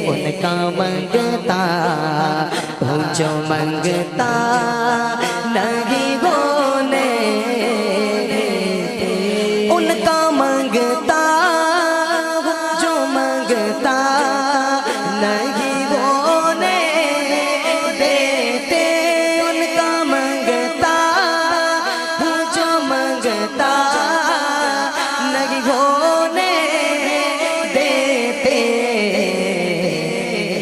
ان کا منگتا ہوں جو منگتا نہیں ہونے دیتے، ان کا منگتا ہوں جو منگتا نہیں ہونے دیتے، ان کا منگتا ہوں جو منگتا نہیں ہونے دیتے۔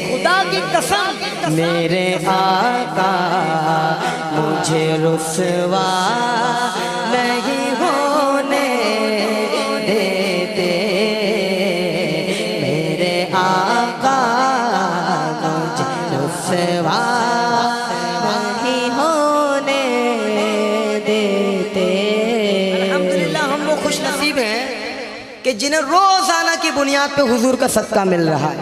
خدا کی قسم میرے آقا مجھے رسوا نہیں ہونے دیتے، میرے آقا مجھے رسوا نہیں ہونے دیتے۔ الحمدللہ ہم وہ خوش نصیب ہیں کہ جنہیں روزانہ کی بنیاد پہ حضور کا صدقہ مل رہا ہے۔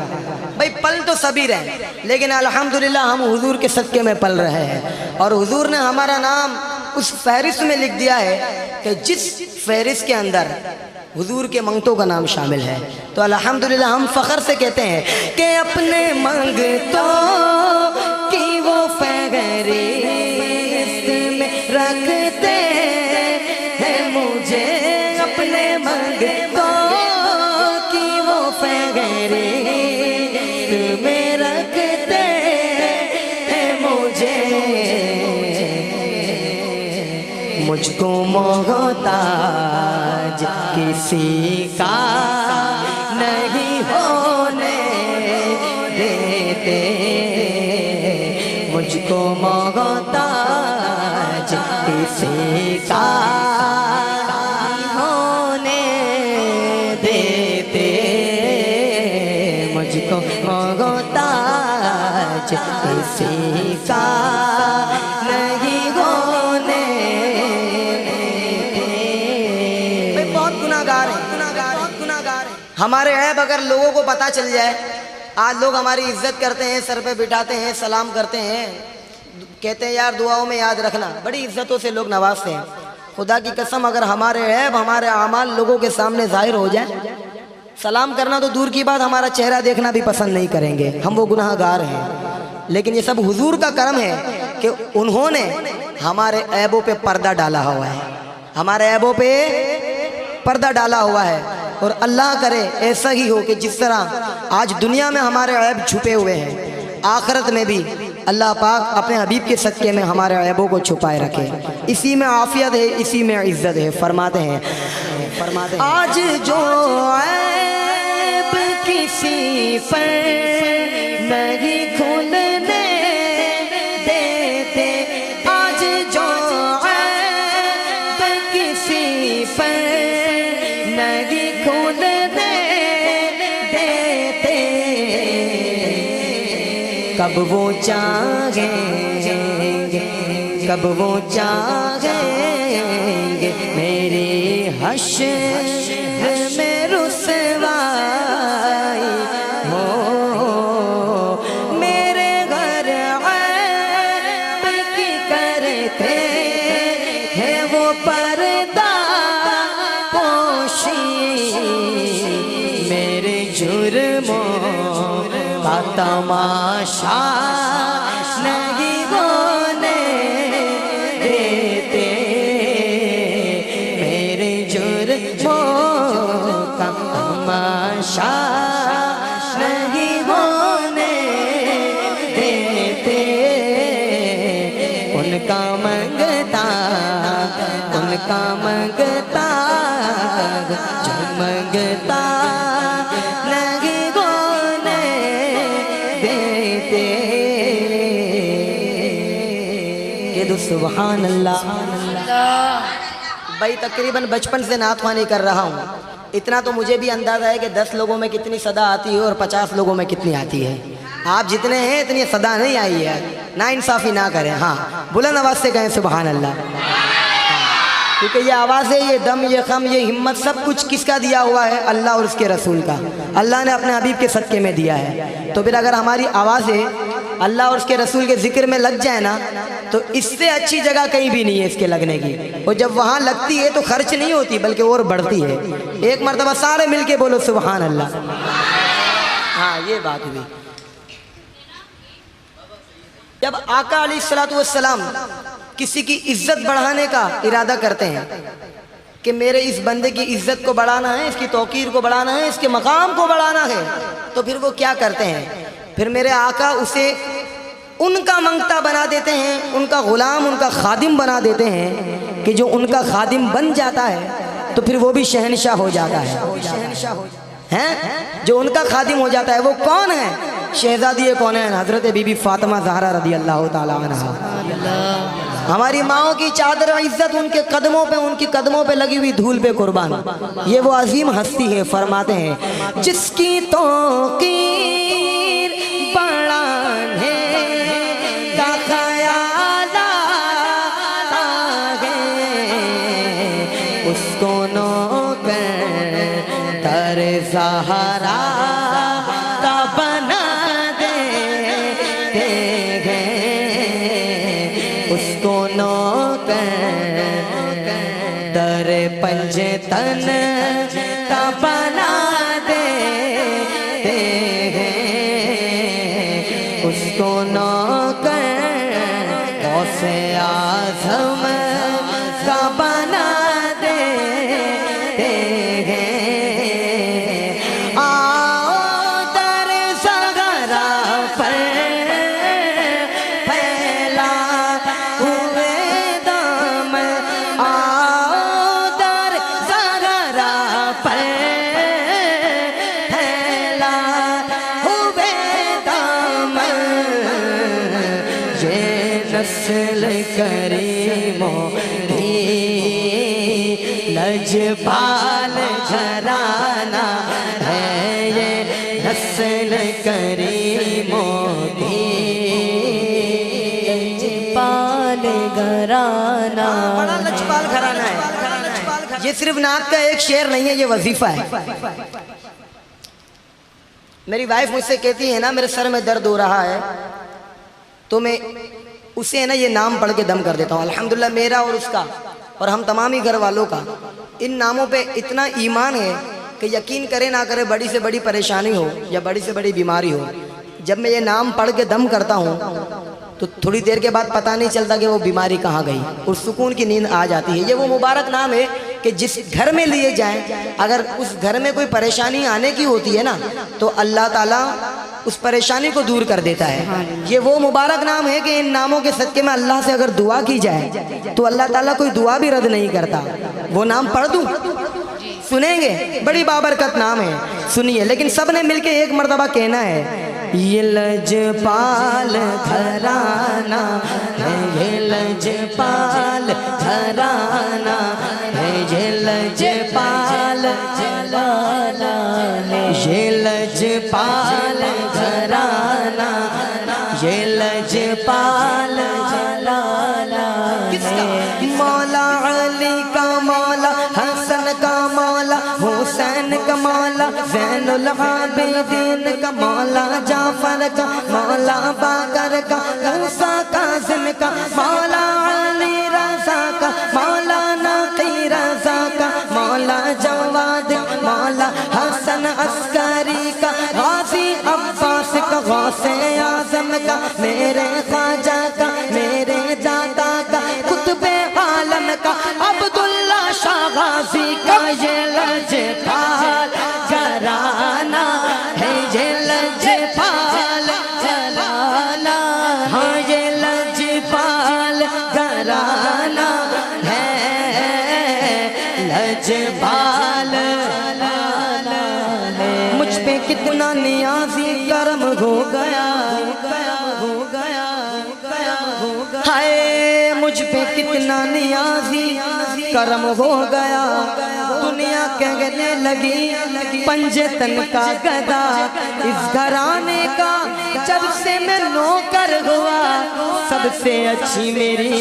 بھئی پل تو سبھی رہے لیکن الحمدللہ ہم حضور کے صدقے میں پل رہے ہیں، اور حضور نے ہمارا نام اس فہرست میں لکھ دیا ہے کہ جس فہرست کے اندر حضور کے منگتوں کا نام شامل ہے۔ تو الحمدللہ ہم فخر سے کہتے ہیں کہ اپنے منگتوں کی وہ فہرست میں رکھتے ہیں مجھے، اپنے منگتوں کی وہ فہرست میں رکھتے ہیں مجھے، مجھ کو محتاج کسی کا نہیں ہونے دیتے، مجھ کو محتاج کسی کا نہیں ہونے دیتے، مجھ کو محتاج کسی کا نہیں ہونے دیتے۔ بہت گناہگار ہیں، بہت گناہگار ہیں۔ ہمارے عیب اگر لوگوں کو پتہ چل جائے، آج لوگ ہماری عزت کرتے ہیں، سر پہ بٹھاتے ہیں، سلام کرتے ہیں، کہتے ہیں یار دعاؤں میں یاد رکھنا، بڑی عزتوں سے لوگ نوازتے ہیں۔ خدا کی قسم اگر ہمارے عیب، ہمارے اعمال لوگوں کے سامنے ظاہر ہو جائے، سلام کرنا تو دور کی بات، ہمارا چہرہ دیکھنا بھی پسند نہیں کریں گے، ہم وہ گناہگار ہیں۔ لیکن یہ سب حضور کا کرم ہے کہ انہوں نے ہمارے عیبوں پہ پردہ ڈالا ہوا ہے، ہمارے عیبوں پہ پردہ ڈالا ہوا ہے، اور اللہ کرے ایسا ہی ہو کہ جس طرح آج دنیا میں ہمارے عیب چھپے ہوئے ہیں، آخرت میں بھی اللہ پاک اپنے حبیب کے صدقے میں ہمارے عیبوں کو چھپائے رکھے۔ اسی میں عافیت ہے، اسی میں عزت ہے۔ فرماتے ہیں آج جو عیب کسی پر نہیں کھلنے دیتے، آج جو عیب کسی پر نہیں کھلنے دیتے، کب وہ چاہیں گے، کب وہ چاہیں گے میری حشر میں رسوائی ہو، میرے گھر عیب کی کرتے ہیں وہ پردہ پوشی، میرے جرموں کا تماشا نہیں ہونے دیتے، میرے جرموں کا تماشا نہیں ہونے دیتے، ان کا منگتا، ان کا منگتا جو منگتا نہیں ہونے دیتے۔ کہ سبحان اللہ۔ بھائی تقریباً بچپن سے نعت خوانی کر رہا ہوں، اتنا تو مجھے بھی اندازہ ہے کہ 10 لوگوں میں کتنی صدا آتی ہے اور 50 لوگوں میں کتنی آتی ہے۔ آپ جتنے ہیں اتنی صدا نہیں آئی ہے، نا انصافی نہ کریں، ہاں بلند آواز سے کہیں سبحان اللہ، کیونکہ یہ آوازیں، یہ دم، یہ خم، یہ ہمت سب کچھ کس کا دیا ہوا ہے؟ اللہ اور اس کے رسول کا۔ اللہ نے اپنے حبیب کے صدقے میں دیا ہے، تو پھر اگر ہماری آوازیں اللہ اور اس کے رسول کے ذکر میں لگ جائے نا، تو اس سے اچھی جگہ کہیں بھی نہیں ہے اس کے لگنے کی، اور جب وہاں لگتی ہے تو خرچ نہیں ہوتی بلکہ اور بڑھتی ہے۔ ایک مرتبہ سارے مل کے بولو سبحان اللہ۔ ہاں یہ بات ہوئی. جب آقا علیہ الصلوۃ والسلام کسی کی عزت بڑھانے کا ارادہ کرتے ہیں کہ میرے اس بندے کی عزت کو بڑھانا ہے، اس کی توقیر کو بڑھانا ہے، اس کے مقام کو بڑھانا ہے، تو پھر وہ کیا کرتے ہیں؟ پھر میرے آقا اسے ان کا منگتا بنا دیتے ہیں، ان کا غلام، ان کا خادم بنا دیتے ہیں کہ جو ان کا خادم بن جاتا ہے تو پھر وہ بھی شہنشاہ ہو جاتا ہے. جو ان کا خادم ہو جاتا ہے وہ کون ہے؟ شہزادی کونین حضرت بی بی فاطمہ زہرا رضی اللہ تعالی عنہا. ہماری ماؤں کی چادر عزت ان کے قدموں پہ، ان کی قدموں پہ لگی ہوئی دھول پہ قربان. یہ وہ عظیم ہستی ہے، فرماتے ہیں جس کی توقیر بڑھانے کا خیال آگے اس کو نوکر در زہرا کا بنا دیتے ہیں، اس کو نوکر در پنجتن کا بنا دیتے ہیں، اس کو نوکر غوث اعظم کا بنا دیتے ہیں. آؤ در زہرا پر پھیلا ہوئے دامن، آؤ در زہرا پر پھیلا ہوئے دامن، یہ نسل کریموں کی لجپال گھرانہ ہے، یہ نسل کریموں کی لجپال گھرانہ. بڑا لجپال گھرانہ ہے. یہ صرف نعت کا ایک شعر نہیں ہے، یہ وظیفہ ہے. میری وائف مجھ سے کہتی ہے نا میرے سر میں درد ہو رہا ہے تو میں اسے نا یہ نام پڑھ کے دم کر دیتا ہوں. الحمدللہ میرا اور اس کا اور ہم تمام ہی گھر والوں کا ان ناموں پہ اتنا ایمان ہے کہ یقین کرے نہ کرے بڑی سے بڑی پریشانی ہو یا بڑی سے بڑی بیماری ہو، جب میں یہ نام پڑھ کے دم کرتا ہوں تو تھوڑی دیر کے بعد پتہ نہیں چلتا کہ وہ بیماری کہاں گئی اور سکون کی نیند آ جاتی ہے. یہ وہ مبارک نام ہے کہ جس گھر میں لیے جائیں، اگر اس گھر میں کوئی پریشانی آنے کی ہوتی ہے نا تو اللہ تعالیٰ اس پریشانی کو دور کر دیتا ہے. یہ وہ مبارک نام ہے کہ ان ناموں کے صدقے میں اللہ سے اگر دعا کی جائے تو اللہ تعالیٰ کوئی دعا بھی رد نہیں کرتا. وہ نام پڑھ دوں؟ سنیں گے؟ بڑی بابرکت نام ہے، سنیے. لیکن سب نے مل کے ایک مرتبہ کہنا ہے یہ لجپال گھرانہ ہے، یہ لجپال گھرانہ ہے، یہ لجپال گھرانہ ہے، یہ لجپال گھرانہ، یہ لجپال گھرانہ ہے. مولا علی کا مولا، حسن کا مولا، حسین کا مولا، زین العابدین کا مولا، جعفر کا مولا، باقر کا، موسیٰ کاظم کا مولا، علی رضا کا مولا، نقی رضا کا مولا، جواد مولا، حسن عسکری کا، غازی عباس کا، غوث اعظم کا، میرے خواجہ کا، میرے دادا کا، قطب عالم کا، عبداللہ شاہ غازی کا. یہ لجپال گھرانہ ہے، یہ لجپال گھرانہ، ہاں یہ لجپال گھرانہ ہے، لجپال گھرانہ ہے. مجھ پہ کتنا نیازی کرم ہو گیا، ہائے مجھ پہ کتنا نیازی کرم ہو گیا. دنیا کہنے لگی پنجتن کا گدا اس گھرانے کا، جب سے میں نوکر ہوا سب سے اچھی میری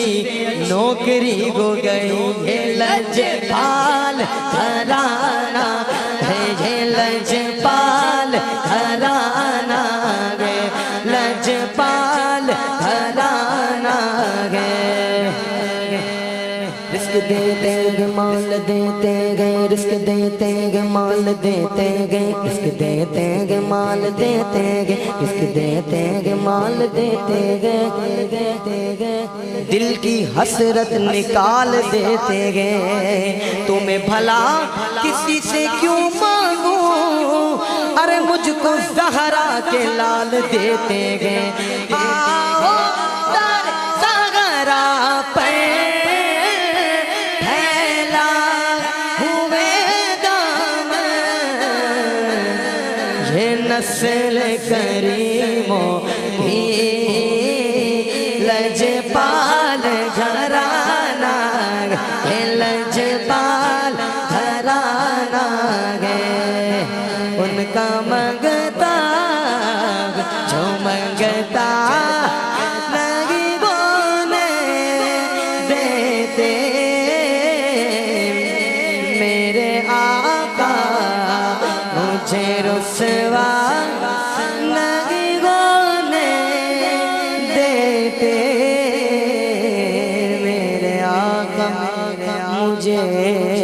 نوکری ہو گئی. یہ لجپال گھرانہ ہے، یہ لجپال گھرانہ ہے، لجپال گھرانہ ہے. رزق دیتے گئے، مال دیتے گئے، رزق دیتے گے مال دیتے گے رزق دیتے گے مال دیتے گے رزق دیتے گے مال دیتے گے دل کی حسرت نکال دیتے گے تمہیں بھلا کسی سے کیوں مانگوں ارے مجھ کو زہرا کے لال دیتے گے آؤ در زہرا پہ پھیلا ہوئے دامن یہ نسل کریموں کی لجپال گھرانہ یہ لجپال گھرانہ گئے ان کا منگتا جو منگتا نہیں بولے دیتے میرے آقا مجھے رسوا نہیں ہونے دیتے میرے آقا مجھے